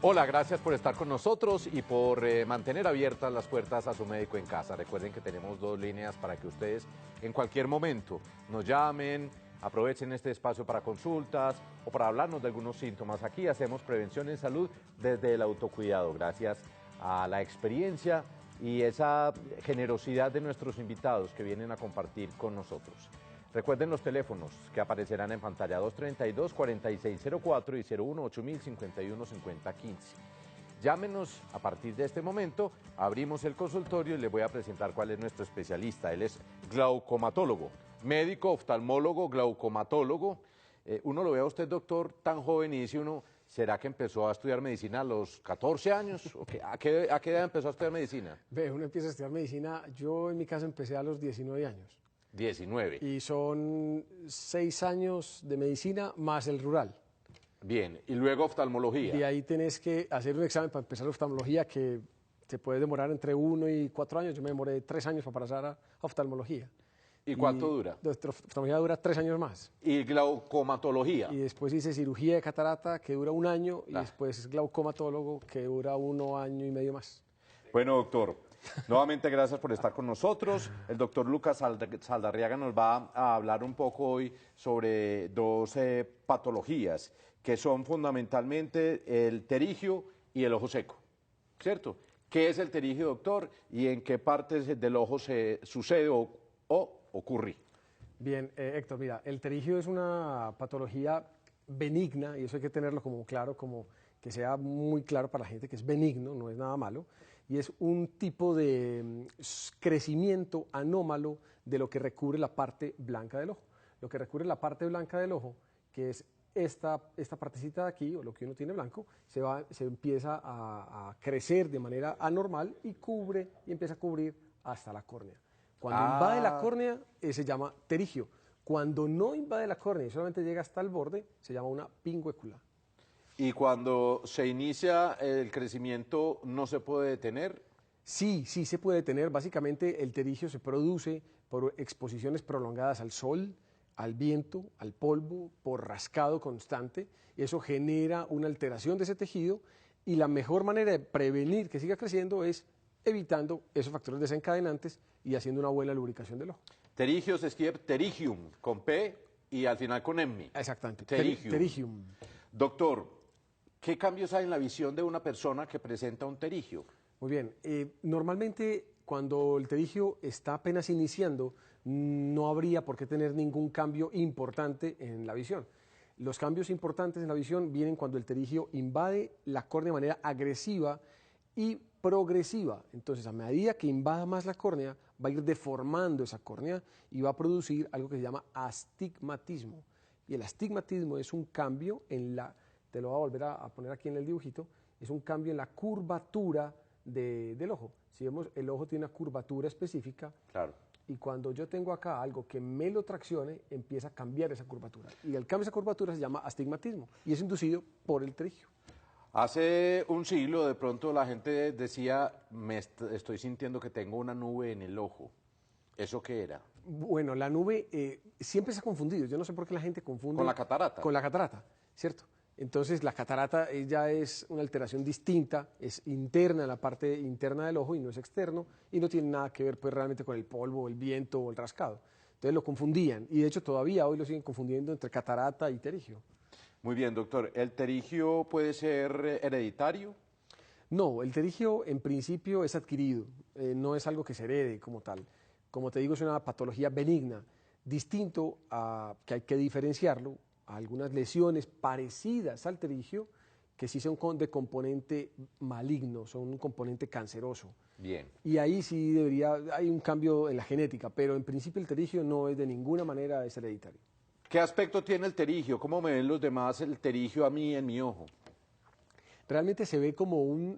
Hola, gracias por estar con nosotros y por mantener abiertas las puertas a su médico en casa. Recuerden que tenemos dos líneas para que ustedes en cualquier momento nos llamen, aprovechen este espacio para consultas o para hablarnos de algunos síntomas. Aquí hacemos prevención en salud desde el autocuidado, gracias a la experiencia y esa generosidad de nuestros invitados que vienen a compartir con nosotros. Recuerden los teléfonos que aparecerán en pantalla: 232-4604 y 01-8051-5015. Llámenos a partir de este momento, abrimos el consultorio y les voy a presentar cuál es nuestro especialista. Él es glaucomatólogo, médico, oftalmólogo, glaucomatólogo. Uno lo ve a usted, doctor, tan joven y dice uno, ¿será que empezó a estudiar medicina a los 14 años? ¿A qué edad empezó a estudiar medicina? Uno empieza a estudiar medicina, yo en mi caso empecé a los 19 años. 19. Y son 6 años de medicina más el rural. Bien, y luego oftalmología. Y ahí tenés que hacer un examen para empezar la oftalmología que se puede demorar entre 1 y 4 años. Yo me demoré 3 años para pasar a oftalmología. ¿Y cuánto dura? Nuestra oftalmología dura 3 años más. ¿Y glaucomatología? Y después hice cirugía de catarata que dura 1 año y después glaucomatólogo que dura 1 año y medio más. Bueno, doctor, nuevamente gracias por estar con nosotros. El doctor Lucas Saldarriaga nos va a hablar un poco hoy sobre dos patologías que son fundamentalmente el pterigio y el ojo seco, ¿cierto? ¿Qué es el pterigio, doctor, y en qué partes del ojo se sucede o ocurre? Bien, Héctor, mira, el pterigio es una patología benigna, y eso hay que tenerlo como claro, como que sea muy claro para la gente que es benigno, no es nada malo, y es un tipo de crecimiento anómalo de lo que recubre la parte blanca del ojo. Lo que recubre la parte blanca del ojo, que es esta partecita de aquí, o lo que uno tiene blanco, se empieza a crecer de manera anormal y empieza a cubrir hasta la córnea. Cuando invade la córnea, se llama pterigio. Cuando no invade la córnea y solamente llega hasta el borde, se llama una pingüécula. ¿Y cuando se inicia el crecimiento no se puede detener? Sí, sí se puede detener. Básicamente el pterigio se produce por exposiciones prolongadas al sol, al viento, al polvo, por rascado constante. Eso genera una alteración de ese tejido y la mejor manera de prevenir que siga creciendo es evitando esos factores desencadenantes y haciendo una buena lubricación del ojo. Pterigio se escribe pterigium, con P y al final con M. Exactamente, Pterigium. Doctor, ¿qué cambios hay en la visión de una persona que presenta un pterigio? Muy bien, normalmente cuando el pterigio está apenas iniciando, no habría por qué tener ningún cambio importante en la visión. Los cambios importantes en la visión vienen cuando el pterigio invade la córnea de manera agresiva y progresiva. Entonces, a medida que invada más la córnea, va a ir deformando esa córnea y va a producir algo que se llama astigmatismo. Y el astigmatismo es un cambio te lo voy a volver a poner aquí en el dibujito, es un cambio en la curvatura del ojo. Si vemos, el ojo tiene una curvatura específica. Claro. Y cuando yo tengo acá algo que me lo traccione, empieza a cambiar esa curvatura. Y el cambio de esa curvatura se llama astigmatismo y es inducido por el pterigio. Hace un siglo de pronto la gente decía, estoy sintiendo que tengo una nube en el ojo. ¿Eso qué era? Bueno, la nube siempre se ha confundido. Yo no sé por qué la gente confunde. ¿Con la catarata? Con la catarata, ¿cierto? Entonces la catarata ya es una alteración distinta, es interna en la parte interna del ojo y no es externo y no tiene nada que ver pues realmente con el polvo, el viento o el rascado. Entonces lo confundían y de hecho todavía hoy lo siguen confundiendo entre catarata y pterigio. Muy bien, doctor. ¿El pterigio puede ser hereditario? No, el pterigio en principio es adquirido, no es algo que se herede como tal. Como te digo, es una patología benigna, distinto a que hay que diferenciarlo a algunas lesiones parecidas al pterigio que sí son de componente maligno, son un componente canceroso. Bien. Y ahí sí hay un cambio en la genética, pero en principio el pterigio no es de ninguna manera es hereditario. ¿Qué aspecto tiene el pterigio? ¿Cómo me ven los demás el pterigio a mí en mi ojo? Realmente se ve como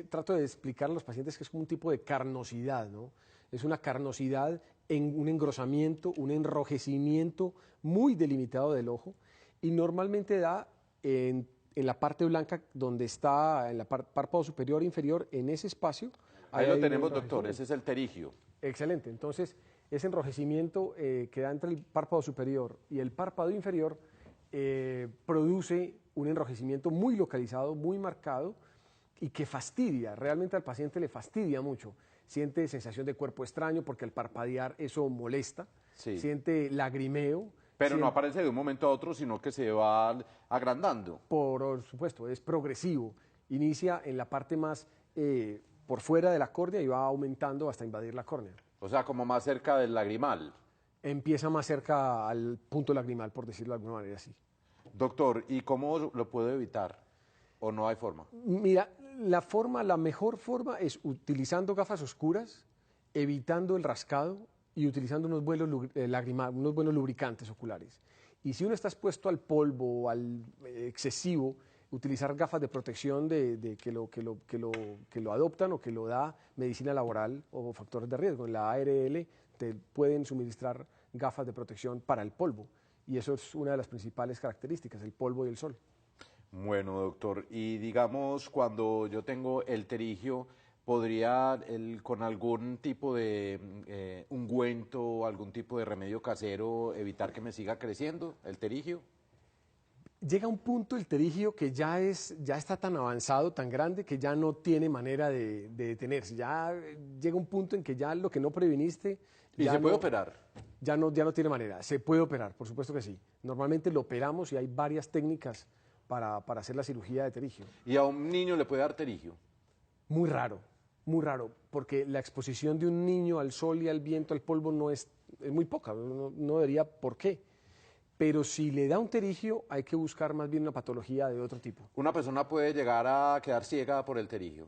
trato de explicar a los pacientes que es como un tipo de carnosidad, ¿no? Es una carnosidad en un engrosamiento, un enrojecimiento muy delimitado del ojo y normalmente da en la parte blanca donde está, en la párpado superior e inferior, en ese espacio. Ahí lo tenemos, doctor, ese es el pterigio. Excelente, entonces ese enrojecimiento que da entre el párpado superior y el párpado inferior produce un enrojecimiento muy localizado, muy marcado y que fastidia, realmente al paciente le fastidia mucho. Siente sensación de cuerpo extraño porque al parpadear eso molesta, Sí. siente lagrimeo. Pero no aparece de un momento a otro, sino que se va agrandando. Por supuesto, es progresivo. Inicia en la parte más por fuera de la córnea y va aumentando hasta invadir la córnea. O sea, como más cerca del lagrimal. Empieza más cerca al punto lagrimal, por decirlo de alguna manera así. Doctor, ¿y cómo lo puedo evitar? ¿O no hay forma? Mira, la mejor forma es utilizando gafas oscuras, evitando el rascado y utilizando unos buenos unos buenos lubricantes oculares. Y si uno está expuesto al polvo o al excesivo, utilizar gafas de protección que lo adoptan o que lo da medicina laboral o factores de riesgo. En la ARL te pueden suministrar gafas de protección para el polvo. Y eso es una de las principales características, el polvo y el sol. Bueno, doctor, y digamos, cuando yo tengo el terigio, ¿podría con algún tipo de ungüento o algún tipo de remedio casero evitar que me siga creciendo el terigio? Llega un punto el terigio que ya está tan avanzado, tan grande, que ya no tiene manera de detenerse. Ya llega un punto en que ya lo que no previniste... ¿Y se puede operar? Ya no tiene manera. Se puede operar, por supuesto que sí. Normalmente lo operamos y hay varias técnicas para hacer la cirugía de terigio. ¿Y a un niño le puede dar terigio? Muy raro, porque la exposición de un niño al sol y al viento, al polvo, es muy poca, no debería por qué. Pero si le da un terigio, hay que buscar más bien una patología de otro tipo. ¿Una persona puede llegar a quedar ciega por el terigio?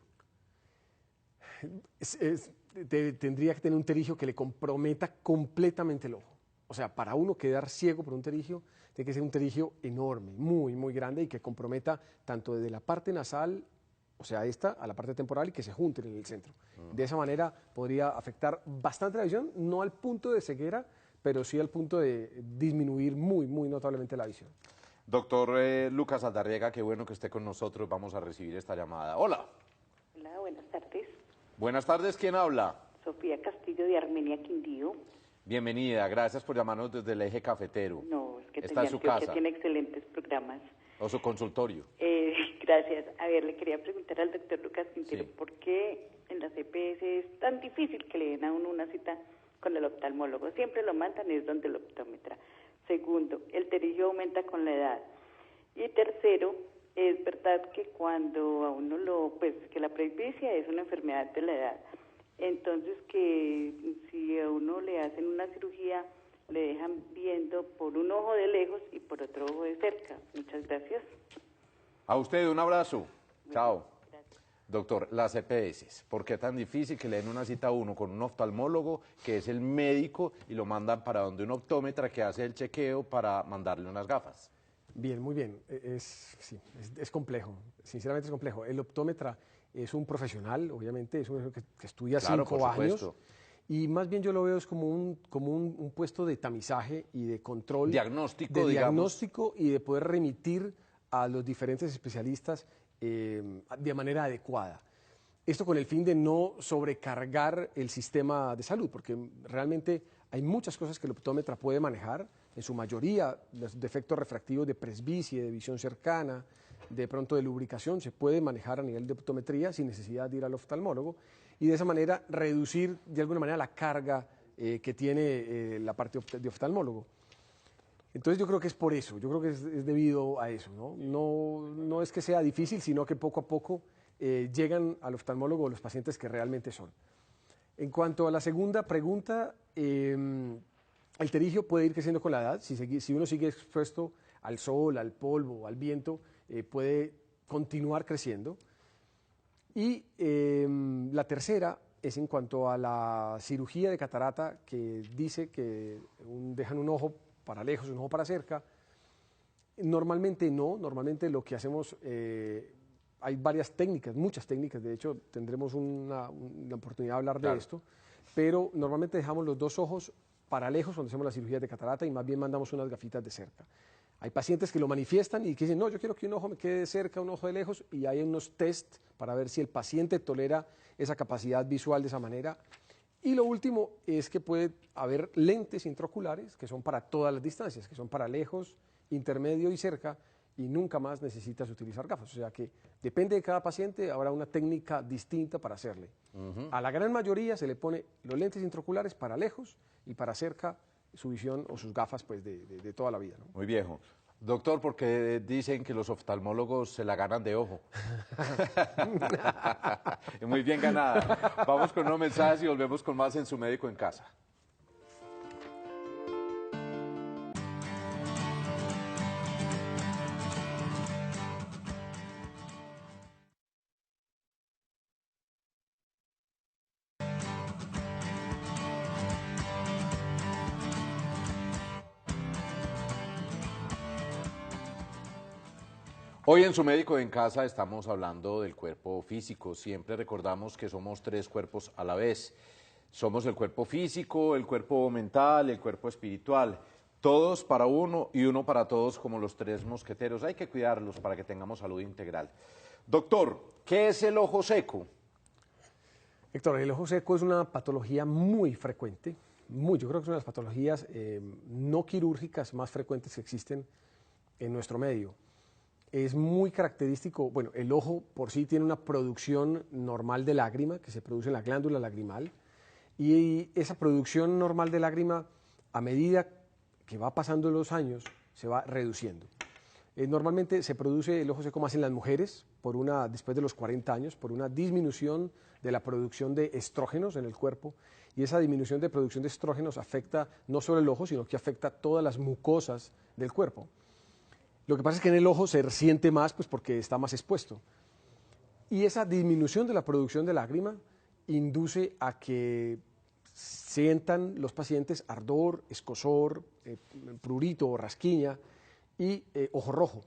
Tendría que tener un terigio que le comprometa completamente el ojo. O sea, para uno quedar ciego por un terigio, tiene que ser un terigio enorme, muy, muy grande y que comprometa tanto desde la parte nasal, o sea, esta, a la parte temporal y que se junten en el centro. De esa manera podría afectar bastante la visión, no al punto de ceguera, pero sí al punto de disminuir muy, muy notablemente la visión. Doctor Lucas Aldarriaga, qué bueno que esté con nosotros. Vamos a recibir esta llamada. Hola. Hola, buenas tardes. Buenas tardes, ¿quién habla? Sofía Castillo de Armenia, Quindío. Bienvenida, gracias por llamarnos desde el eje cafetero. No, es que está en su casa. tiene excelentes programas. O su consultorio. Gracias. A ver, le quería preguntar al doctor Lucas Quintero, Sí. ¿por qué en la CPS es tan difícil que le den a uno una cita con el oftalmólogo? Siempre lo mandan, es donde el optómetra. Segundo, el terigio aumenta con la edad. Y tercero, es verdad que cuando a uno que la presbicia es una enfermedad de la edad. Entonces, que si a uno le hacen una cirugía, le dejan viendo por un ojo de lejos y por otro ojo de cerca. Muchas gracias. A usted un abrazo. Chao. Gracias. Doctor, las EPS, ¿por qué es tan difícil que le den una cita a uno con un oftalmólogo, que es el médico, y lo mandan para donde un optómetra que hace el chequeo para mandarle unas gafas? Bien, muy bien. Es complejo, sinceramente es complejo. El optómetra es un profesional, obviamente, es un que estudia Claro, 5 por años. supuesto. Y más bien yo lo veo es como un puesto de tamizaje y de control. Diagnóstico, de digamos. diagnóstico y de poder remitir a los diferentes especialistas de manera adecuada. Esto con el fin de no sobrecargar el sistema de salud, porque realmente hay muchas cosas que el optómetra puede manejar, en su mayoría los defectos refractivos de presbicia, de visión cercana, de pronto de lubricación, se puede manejar a nivel de optometría sin necesidad de ir al oftalmólogo y de esa manera reducir de alguna manera la carga que tiene la parte de oftalmólogo. Entonces yo creo que es por eso, yo creo que es debido a eso, ¿no? No es que sea difícil, sino que poco a poco llegan al oftalmólogo los pacientes que realmente son. En cuanto a la segunda pregunta, el terigio puede ir creciendo con la edad, si uno sigue expuesto al sol, al polvo, al viento, puede continuar creciendo. Y la tercera es en cuanto a la cirugía de catarata, que dice que dejan un ojo para lejos, un ojo para cerca. Normalmente no, normalmente lo que hacemos, hay varias técnicas, muchas técnicas, de hecho tendremos una oportunidad de hablar de esto, pero normalmente dejamos los dos ojos para lejos cuando hacemos la cirugía de catarata y más bien mandamos unas gafitas de cerca. Hay pacientes que lo manifiestan y que dicen, no, yo quiero que un ojo me quede de cerca, un ojo de lejos, y hay unos test para ver si el paciente tolera esa capacidad visual de esa manera. Y lo último es que puede haber lentes intraoculares que son para todas las distancias, que son para lejos, intermedio y cerca, y nunca más necesitas utilizar gafas. O sea que depende de cada paciente, habrá una técnica distinta para hacerle. A la gran mayoría se le pone los lentes intraoculares para lejos y para cerca su visión o sus gafas pues, de toda la vida, ¿no? Muy viejo. Doctor, porque dicen que los oftalmólogos se la ganan de ojo. Muy bien ganada. Vamos con unos mensajes y volvemos con más en Su Médico en Casa. Hoy en Su Médico en Casa estamos hablando del cuerpo físico. Siempre recordamos que somos tres cuerpos a la vez. Somos el cuerpo físico, el cuerpo mental, el cuerpo espiritual. Todos para uno y uno para todos, como los tres mosqueteros. Hay que cuidarlos para que tengamos salud integral. Doctor, ¿qué es el ojo seco? Héctor, el ojo seco es una patología muy frecuente, yo creo que es una de las patologías no quirúrgicas más frecuentes que existen en nuestro medio. Es muy característico, bueno, el ojo por sí tiene una producción normal de lágrima que se produce en la glándula lagrimal y esa producción normal de lágrima a medida que va pasando los años se va reduciendo. Normalmente se produce el ojo seco más en las mujeres después de los 40 años por una disminución de la producción de estrógenos en el cuerpo y esa disminución de producción de estrógenos afecta no solo el ojo sino que afecta todas las mucosas del cuerpo. Lo que pasa es que en el ojo se siente más pues, porque está más expuesto. Y esa disminución de la producción de lágrima induce a que sientan los pacientes ardor, escozor, prurito o rasquiña y ojo rojo.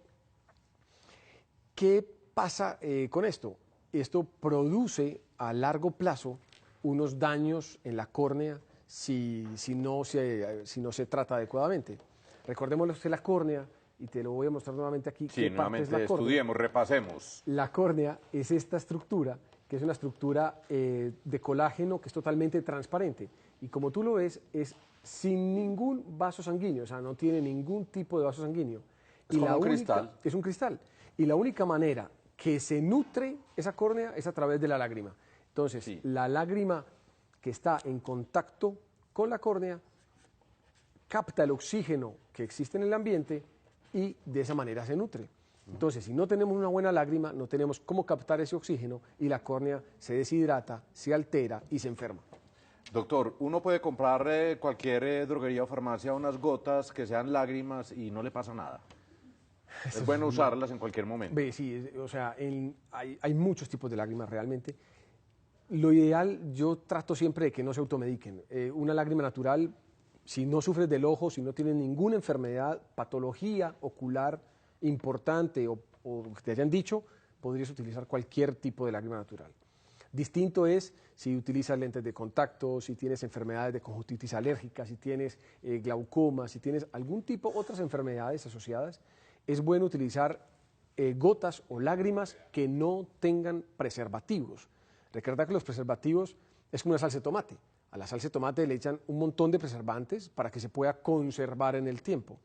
¿Qué pasa con esto? Esto produce a largo plazo unos daños en la córnea si no se trata adecuadamente. Recordemos que la córnea, y te lo voy a mostrar nuevamente aquí. Sí, nuevamente estudiemos, repasemos. La córnea es esta estructura, que es una estructura de colágeno que es totalmente transparente. Y como tú lo ves, es sin ningún vaso sanguíneo, o sea, no tiene ningún tipo de vaso sanguíneo. Es como un cristal. Es un cristal. Y la única manera que se nutre esa córnea es a través de la lágrima. Entonces, sí, la lágrima que está en contacto con la córnea capta el oxígeno que existe en el ambiente y de esa manera se nutre. Entonces, si no tenemos una buena lágrima, no tenemos cómo captar ese oxígeno y la córnea se deshidrata, se altera y se enferma. Doctor, uno puede comprar cualquier droguería o farmacia unas gotas que sean lágrimas y no le pasa nada. Es bueno usarlas en cualquier momento. Sí, o sea, hay muchos tipos de lágrimas realmente. Lo ideal, yo trato siempre de que no se automediquen. Una lágrima natural, si no sufres del ojo, si no tienes ninguna enfermedad, patología ocular importante o que te hayan dicho, podrías utilizar cualquier tipo de lágrima natural. Distinto es si utilizas lentes de contacto, si tienes enfermedades de conjuntivitis alérgica, si tienes glaucoma, si tienes algún tipo, otras enfermedades asociadas, es bueno utilizar gotas o lágrimas que no tengan preservativos. Recuerda que los preservativos es como una salsa de tomate. A la salsa de tomate le echan un montón de preservantes para que se pueda conservar en el tiempo.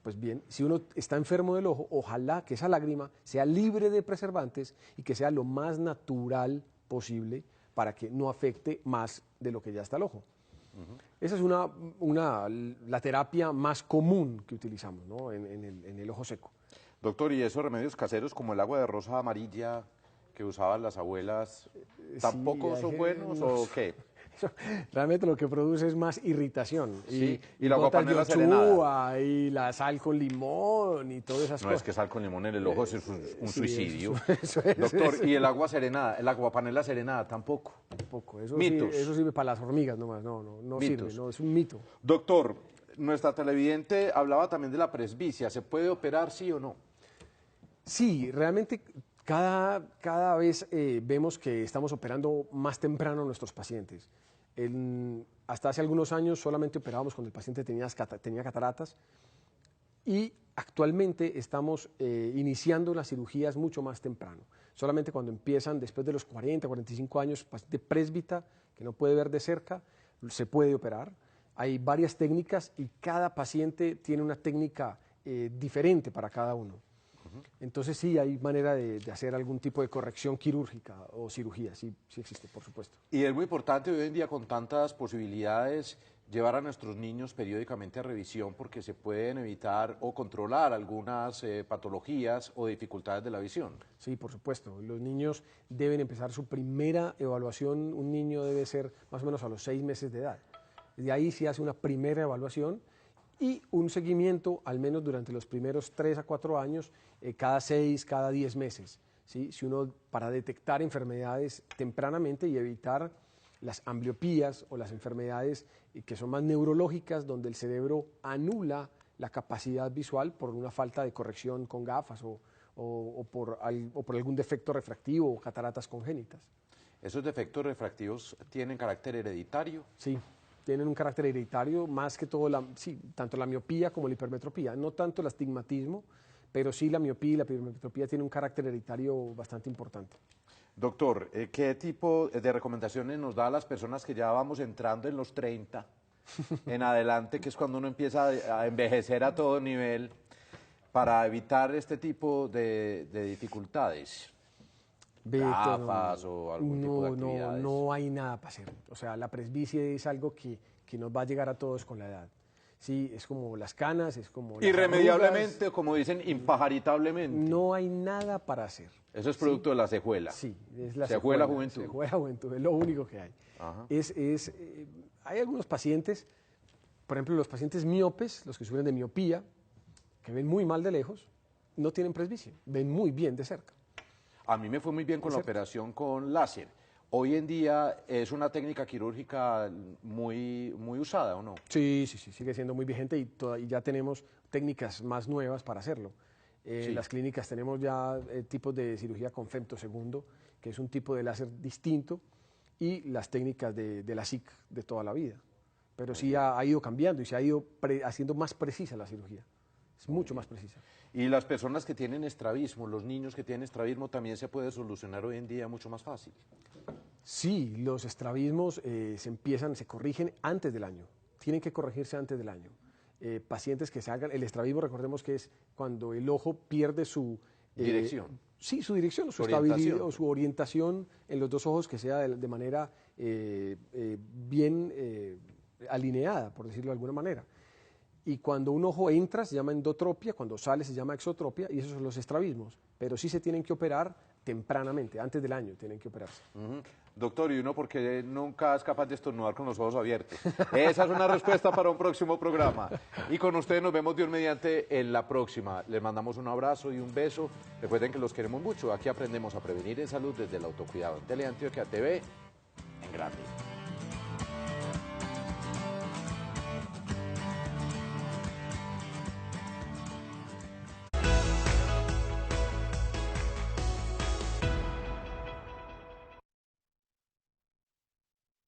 Pues bien, si uno está enfermo del ojo, ojalá que esa lágrima sea libre de preservantes y que sea lo más natural posible para que no afecte más de lo que ya está el ojo. Esa es la terapia más común que utilizamos, ¿no? en el ojo seco. Doctor, ¿y esos remedios caseros como el agua de rosa amarilla que usaban las abuelas, tampoco son buenos o qué? Realmente lo que produce es más irritación. Sí, y la aguapanela serenada. Y la sal con limón y todas esas cosas. No, es que sal con limón en el ojo es un suicidio. Eso es, doctor, ¿y el agua serenada, el aguapanela serenada tampoco? Tampoco, eso mitos. Sí, eso sirve para las hormigas nomás, no sirve, no, es un mito. Doctor, nuestra televidente hablaba también de la presbicia, ¿se puede operar sí o no? Sí, realmente cada vez vemos que estamos operando más temprano a nuestros pacientes. Hasta hace algunos años solamente operábamos cuando el paciente tenía cataratas y actualmente estamos iniciando las cirugías mucho más temprano. Solamente cuando empiezan después de los 40, 45 años, paciente presbita que no puede ver de cerca, se puede operar. Hay varias técnicas y cada paciente tiene una técnica diferente para cada uno. Entonces sí hay manera de hacer algún tipo de corrección quirúrgica o cirugía, sí existe, por supuesto. Y es muy importante hoy en día con tantas posibilidades llevar a nuestros niños periódicamente a revisión porque se pueden evitar o controlar algunas patologías o dificultades de la visión. Sí, por supuesto. Los niños deben empezar su primera evaluación, un niño debe ser más o menos a los 6 meses de edad. De ahí se hace una primera evaluación y un seguimiento al menos durante los primeros 3 a 4 años, cada 6, cada 10 meses. ¿Sí? Si uno, para detectar enfermedades tempranamente y evitar las ambliopías o las enfermedades que son más neurológicas, donde el cerebro anula la capacidad visual por una falta de corrección con gafas o por algún defecto refractivo o cataratas congénitas. ¿Esos defectos refractivos tienen carácter hereditario? Sí, tienen un carácter hereditario, más que todo, tanto la miopía como la hipermetropía, no tanto el astigmatismo, pero sí la miopía y la hipermetropía tienen un carácter hereditario bastante importante. Doctor, ¿qué tipo de recomendaciones nos da a las personas que ya vamos entrando en los 30 en adelante, que es cuando uno empieza a envejecer a todo nivel, para evitar este tipo de dificultades? Gafas o algún tipo de actividades. No hay nada para hacer. O sea, la presbicie es algo que nos va a llegar a todos con la edad. Sí, es como las canas, es como las irremediablemente, arrugas. Como dicen, impajaritablemente. No hay nada para hacer. Eso es producto de la secuela. Sí, es la secuela juventud. Secuela juventud, es lo único que hay. Hay algunos pacientes, por ejemplo, los pacientes miopes, los que sufren de miopía, que ven muy mal de lejos, no tienen presbicie, ven muy bien de cerca. A mí me fue muy bien con la operación con láser. Hoy en día es una técnica quirúrgica muy usada, ¿o no? Sí, sigue siendo muy vigente y ya tenemos técnicas más nuevas para hacerlo. Las clínicas tenemos ya tipos de cirugía con femtosegundo, que es un tipo de láser distinto, y las técnicas de la SIC de toda la vida. Pero sí ha ido cambiando y se ha ido haciendo más precisa la cirugía. Es mucho más precisa. Y las personas que tienen estrabismo, los niños que tienen estrabismo, también se puede solucionar hoy en día mucho más fácil. Sí, los estrabismos se corrigen antes del año. Tienen que corregirse antes del año. Pacientes que salgan, el estrabismo, recordemos que es cuando el ojo pierde su dirección. Sí, su dirección, su estabilidad o su orientación en los dos ojos que sea de manera bien alineada, por decirlo de alguna manera. Y cuando un ojo entra se llama endotropia, cuando sale se llama exotropia, y esos son los estrabismos. Pero sí se tienen que operar tempranamente, antes del año tienen que operarse. Doctor, ¿y uno por qué nunca es capaz de estornudar con los ojos abiertos? Esa es una respuesta para un próximo programa. Y con ustedes nos vemos Dios mediante en la próxima. Les mandamos un abrazo y un beso. Recuerden que los queremos mucho. Aquí aprendemos a prevenir en salud desde el autocuidado. En Teleantioquia TV, en grande.